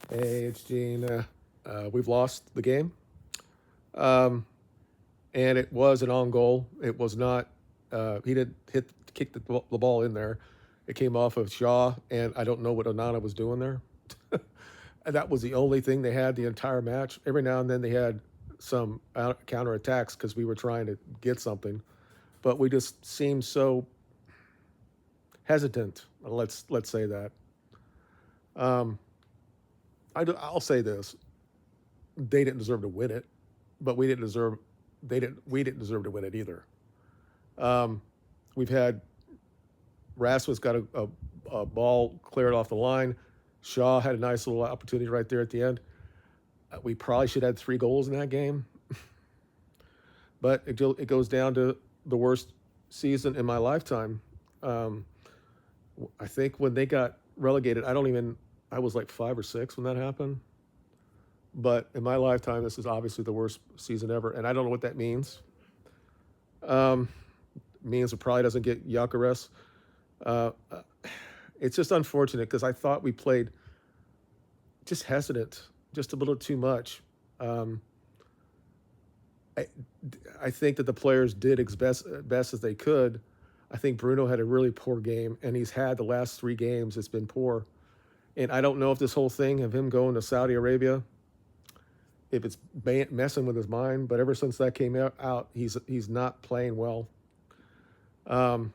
Hey, it's Gene. We've lost the game, um, and it was an on goal. It was not. He didn't kick the ball in there. It came off of Shaw, and I don't know what Onana was doing there. And that was the only thing they had the entire match. Every now and then they had some counter attacks because we were trying to get something, but we just seemed so hesitant. Let's say that. Um, I'll say this: they didn't deserve to win it, but we didn't deserve we didn't deserve to win it either. Um, we've had Rasmus got a ball cleared off the line. Shaw had a nice little opportunity right there at the end. We probably should have had 3 goals in that game, but it goes down to the worst season in my lifetime. Um, I think when they got relegated, I was like 5 or 6 when that happened. But in my lifetime, this is obviously the worst season ever, and I don't know what that means. Um, Means it probably doesn't get Gyökeres. Uh, it's just unfortunate because I thought we played just hesitant, just a little too much. Um, I, I think that the players did best as they could. I think Bruno had a really poor game, and he's had the last 3 games. It's been poor, and I don't know if this whole thing of him going to Saudi Arabia, if it's messing with his mind. But ever since that came out, he's not playing well. Um,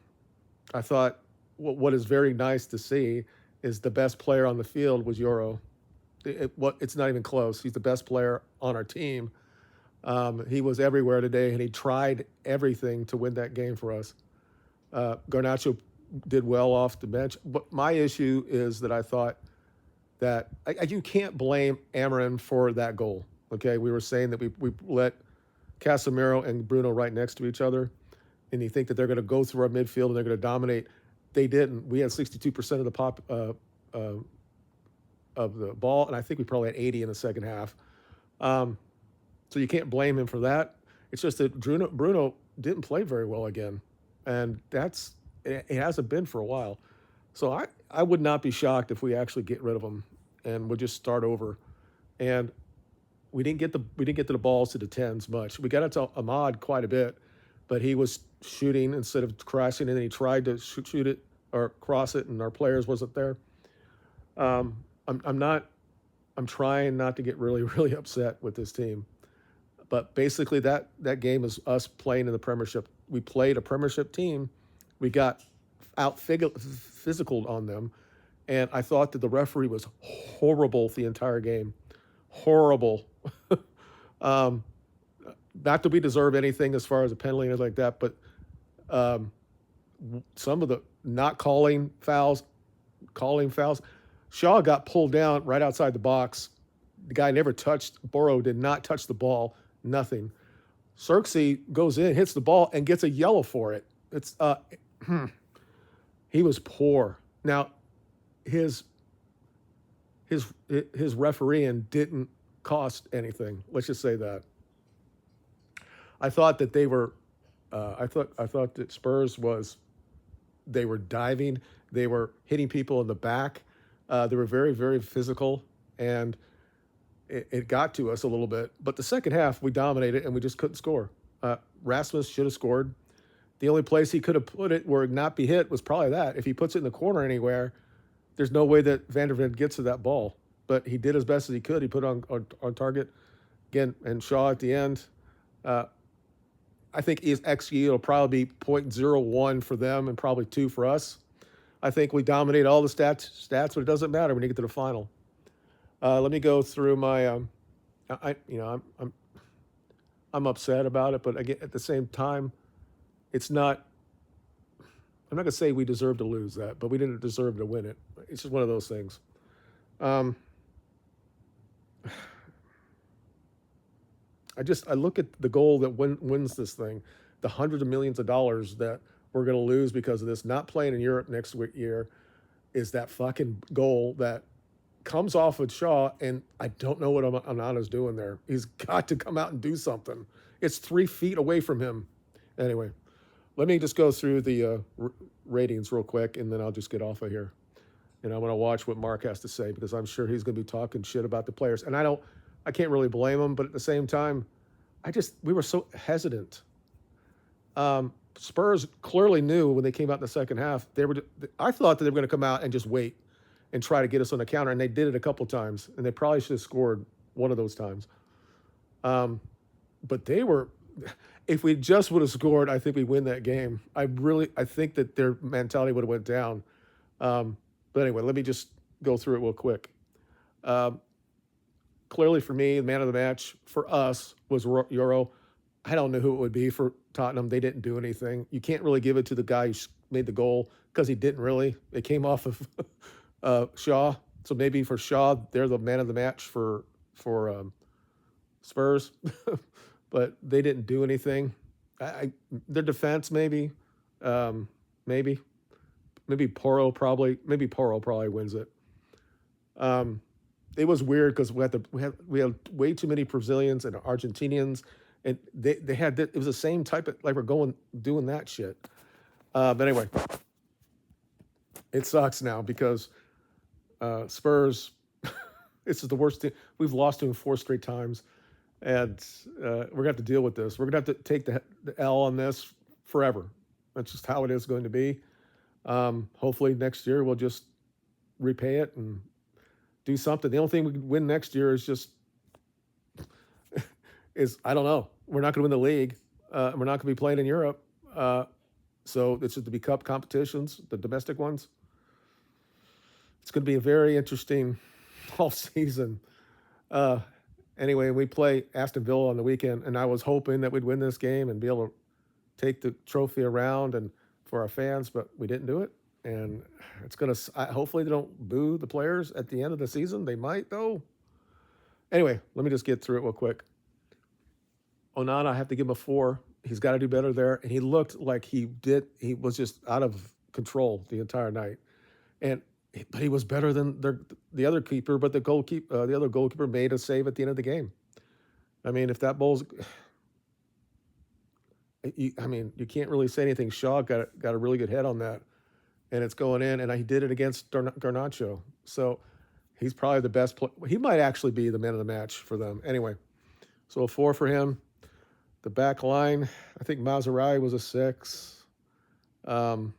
I thought what is very nice to see is the best player on the field was Euro. It's not even close. He's the best player on our team. He was everywhere today, and he tried everything to win that game for us. Garnacho did well off the bench, but my issue is that I thought that you can't blame Amarin for that goal. Okay, we were saying that we let Casemiro and Bruno right next to each other, and you think that they're going to go through our midfield and they're going to dominate. They didn't. We had 62% of the uh, of the ball, and I think we probably had 80 in the second half. Um, so you can't blame him for that. It's just that Bruno didn't play very well again, and it hasn't been for a while. So I would not be shocked if we actually get rid of him and we'll just start over. And we didn't get to the balls to the tens much. We got it to Ahmad quite a bit, but he was shooting instead of crossing, and then he tried to shoot it or cross it, and our players wasn't there. I'm not. I'm trying not to get really really upset with this team, but basically that game is us playing in the Premiership. We played a Premiership team. We got out physical on them, and I thought that the referee was horrible the entire game. Horrible. um, Not that we deserve anything as far as a penalty or anything like that, but um, some of the not calling fouls. Shaw got pulled down right outside the box. The guy never touched. Boro did not touch the ball. Nothing. Xerxes goes in, hits the ball, and gets a yellow for it. It's he was poor. Now, his his refereeing didn't cost anything. Let's just say that. I thought that they were. I thought that Spurs was. They were diving. They were hitting people in the back. They were very physical, and it got to us a little bit. But the second half, we dominated, and we just couldn't score. Rasmus should have scored. The only place he could have put it where it not be hit was probably that. If he puts it in the corner anywhere, there's no way that Van der Ven gets to that ball. But he did as best as he could. He put it on target again, and Shaw at the end. Uh, I think his XG will probably be .01 for them and probably 2 for us. I think we dominate all the stats, but it doesn't matter when you get to the final. Let me go through my. I'm upset about it, but again, at the same time, it's not. I'm not gonna say we deserve to lose that, but we didn't deserve to win it. It's just one of those things. Um, I look at the goal that wins this thing, the hundreds of millions of dollars that we're going to lose because of this not playing in Europe next year, is that fucking goal that comes off with Shaw, and I don't know what Onana's doing there. He's got to come out and do something. It's 3 feet away from him. Anyway, let me just go through the ratings real quick, and then I'll just get off of here. and I want to watch what Mark has to say because I'm sure he's going to be talking shit about the players. And I can't really blame him, but at the same time, we were so hesitant. Spurs clearly knew when they came out in the second half, I thought that they were going to come out and just wait and try to get us on the counter, and they did it a couple times, and they probably should have scored one of those times. But if we just would have scored, I think we win that game. I think that their mentality would have went down. But anyway, let me just go through it real quick. Clearly for me, the man of the match for us was Euro. I don't know who it would be for Tottenham. They didn't do anything. You can't really give it to the guy who made the goal because he didn't really. It came off of Shaw. So maybe for Shaw, they're the man of the match for Spurs. But they didn't do anything. Their defense, maybe. Maybe Porro probably wins it. It was weird because we had way too many Brazilians and Argentinians, and they had it was the same type of like we're doing that shit. But anyway, it sucks now because Spurs. This is the worst thing. We've lost to them 4 straight times, and we're gonna have to deal with this. We're gonna have to take the L on this forever. That's just how it is going to be. Hopefully next year we'll just repay it and do something. The only thing we can win next year is I don't know. We're not going to win the league. We're not going to be playing in Europe. So it's just to be cup competitions, the domestic ones. It's going to be a very interesting all season. Anyway, we play Aston Villa on the weekend, and I was hoping that we'd win this game and be able to take the trophy around and for our fans, but we didn't do it. And it's going to, hopefully they don't boo the players at the end of the season. They might, though. Anyway, let me just get through it real quick. Onana, I have to give him a 4. He's got to do better there. And he looked like he was just out of control the entire night. But he was better than the other keeper, but the other goalkeeper made a save at the end of the game. I mean, if that ball's... you can't really say anything. Shaw got a really good head on that, and it's going in, and he did it against Garnacho. So he's probably the best player. He might actually be the man of the match for them. Anyway, so a 4 for him. The back line, I think Maserati was a 6. Yarrow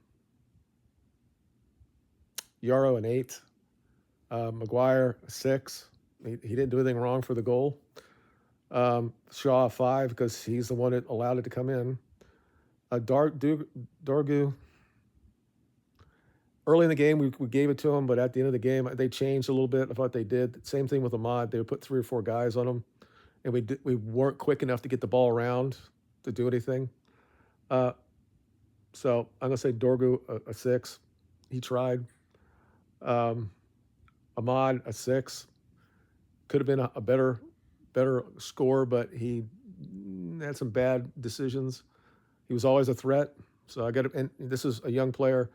an 8. Maguire a 6. He didn't do anything wrong for the goal. Shaw 5 because he's the one that allowed it to come in. Dorgu. Early in the game, we gave it to him, but at the end of the game, they changed a little bit of what they did. Same thing with Ahmad. They would put 3 or 4 guys on him, and we weren't quick enough to get the ball around to do anything. So I'm going to say Dorgu a 6. He tried. Ahmad a 6. Could have been a better score, but he had some bad decisions. He was always a threat. So and this is a young player.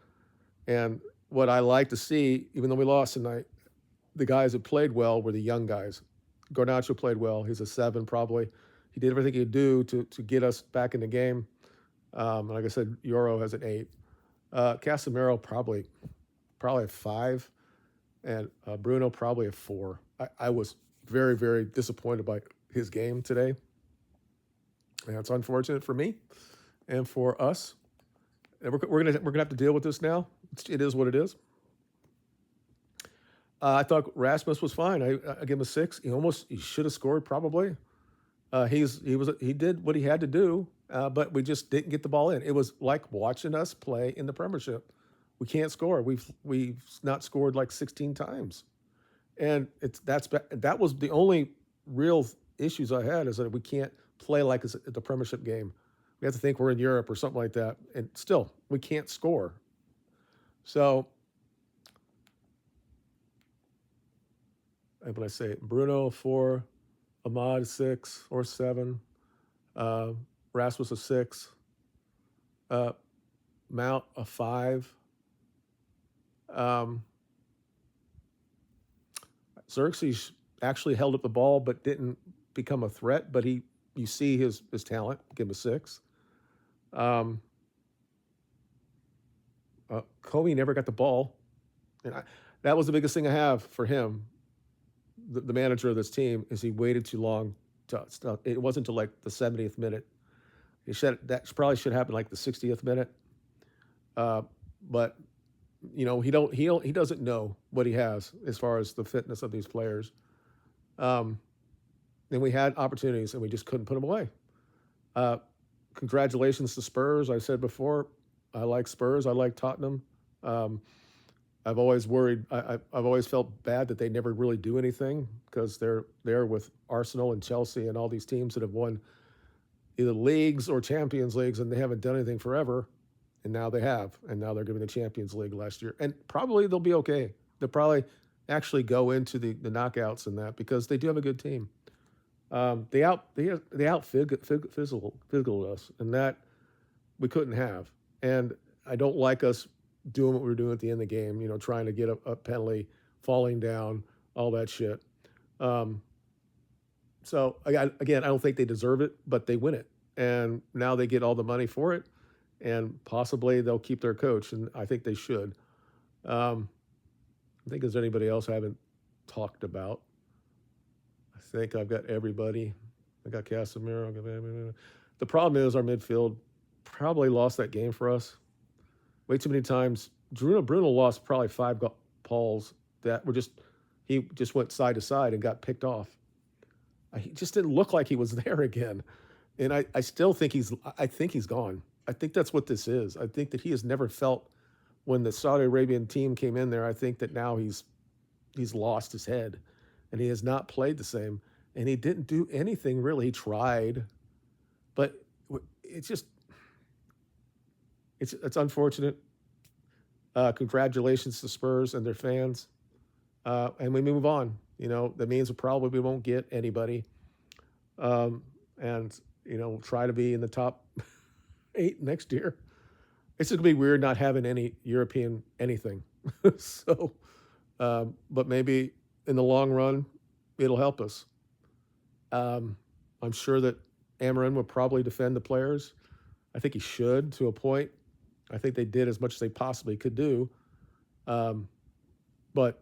And what I like to see, even though we lost tonight, the guys that played well were the young guys. Garnacho played well. He's a 7 probably. He did everything he could do to get us back in the game. Like I said, Euro has an 8. Casemiro probably a 5. And Bruno probably a 4. I was very, very disappointed by his game today. And it's unfortunate for me and for us. And we're gonna have to deal with this now. It is what it is. I thought Rasmus was fine. I give him a 6. He should have scored probably. He did what he had to do, but we just didn't get the ball in. It was like watching us play in the Premiership. We can't score. We've not scored like 16 times, and that was the only real issues I had, is that we can't play like it's the Premiership game. We have to think we're in Europe or something like that, and still we can't score. So, what did I say? Bruno 4, Ahmad 6 or 7, Rasmus a 6, Mount a 5. Xerxes actually held up the ball but didn't become a threat, but you see his talent. Give him a 6. Comey never got the ball, and That was the biggest thing I have for him, the manager of this team, is he waited too long. It wasn't until like the 70th minute. That probably should happen like the 60th minute. Uh, but he doesn't know what he has as far as the fitness of these players. Um, and we had opportunities and we just couldn't put them away. Uh, Congratulations to Spurs. I said before, I like Spurs. I like Tottenham. Um, I've always worried. I've always felt bad that they never really do anything because they're there with Arsenal and Chelsea and all these teams that have won either leagues or Champions Leagues, and they haven't done anything forever. And now they have, and now they're giving the Champions League last year, and probably they'll be okay. They'll probably actually go into the knockouts and that because they do have a good team. They out physical us, and that we couldn't have. And I don't like us doing what we were doing at the end of the game. Trying to get a penalty, falling down, all that shit. Um, so again, I don't think they deserve it, but they win it, and now they get all the money for it, and possibly they'll keep their coach, and I think they should. Um, I think there's anybody else I haven't talked about. I think I've got everybody. I got Casemiro. The problem is our midfield probably lost that game for us. Way too many times. Bruno lost probably 5 balls that were he just went side to side and got picked off. He just didn't look like he was there again. And I still think I think he's gone. I think that's what this is. I think that he has never felt when the Saudi Arabian team came in there. I think that now he's lost his head and he has not played the same. And he didn't do anything really. He tried, but it's just, it's unfortunate. Congratulations to Spurs and their fans. And we move on. That means we won't get anybody. And try to be in the top 8 next year. It's just gonna be weird not having any European anything. So, but maybe in the long run, it'll help us. I'm sure that Amarin will probably defend the players. I think he should to a point. I think they did as much as they possibly could do. But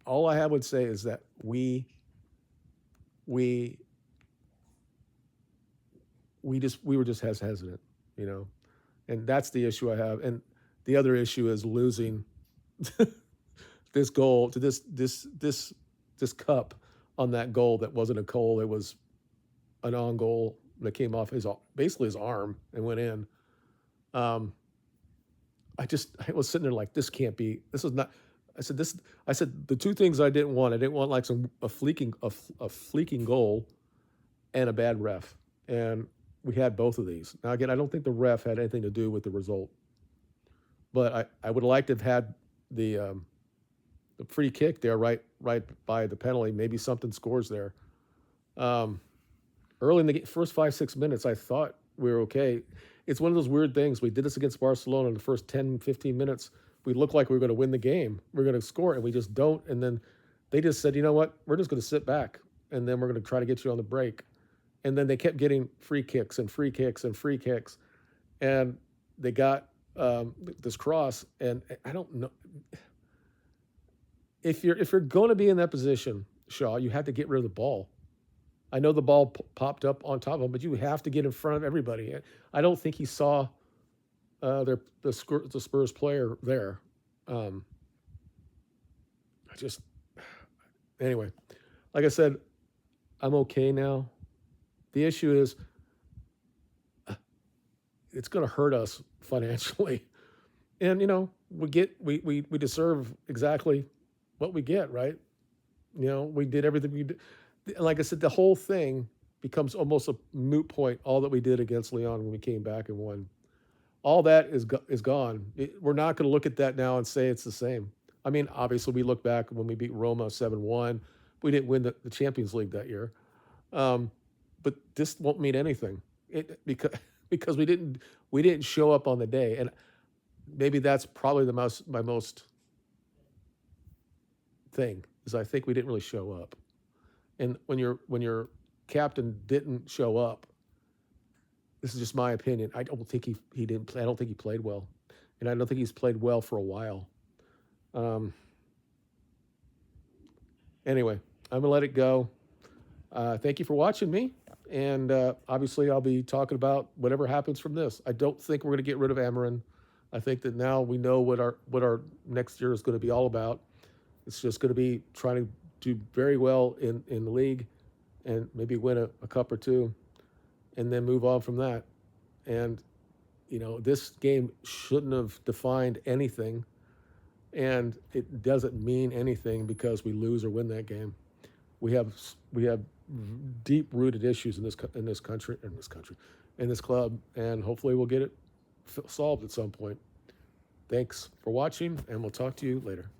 all I would say is that we were just hesitant, and that's the issue I have. And the other issue is losing this goal to this cup on that goal that wasn't a goal. It was an on goal that came off basically his arm and went in. I was sitting there like, this can't be. This is not. I said the two things I didn't want. I didn't want like a fleeking goal, and a bad ref. And we had both of these. Now again, I don't think the ref had anything to do with the result, but I would like to have had the free kick there right by the penalty. Maybe something scores there. Early in the first 5-6 minutes, I thought we were okay. It's one of those weird things. We did this against Barcelona in the first 10-15 minutes. We looked like we were going to win the game. We're going to score, and we just don't. And then they just said, you know what? We're just going to sit back, and then we're going to try to get you on the break. And then they kept getting free kicks and free kicks and free kicks. And they got this cross, and I don't know. If you're going to be in that position, Shaw, you have to get rid of the ball. I know the ball popped up on top of him, but you have to get in front of everybody. I don't think he saw the Spurs player there. Anyway, like I said, I'm okay now. The issue is it's going to hurt us financially, and we deserve exactly what we get, right? We did everything we did. Like I said, the whole thing becomes almost a moot point. All that we did against Lyon when we came back and won, all that is gone. We're not going to look at that now and say it's the same. I mean, obviously, we look back when we beat Roma 7-1. We didn't win the Champions League that year, but this won't mean anything because we didn't show up on the day, and maybe that's probably my most thing is I think we didn't really show up. And when your captain didn't show up, this is just my opinion. I don't think he didn't play. I don't think he played well, and I don't think he's played well for a while. Um, anyway, I'm gonna let it go. Thank you for watching me, and obviously I'll be talking about whatever happens from this. I don't think we're going to get rid of Amarin. I think that now we know what our next year is going to be all about. It's just going to be trying to do very well in the league, and maybe win a cup or two, and then move on from that. And this game shouldn't have defined anything, and it doesn't mean anything because we lose or win that game. We have deep rooted issues in this country in this club, and hopefully we'll get it solved at some point. Thanks for watching, and we'll talk to you later.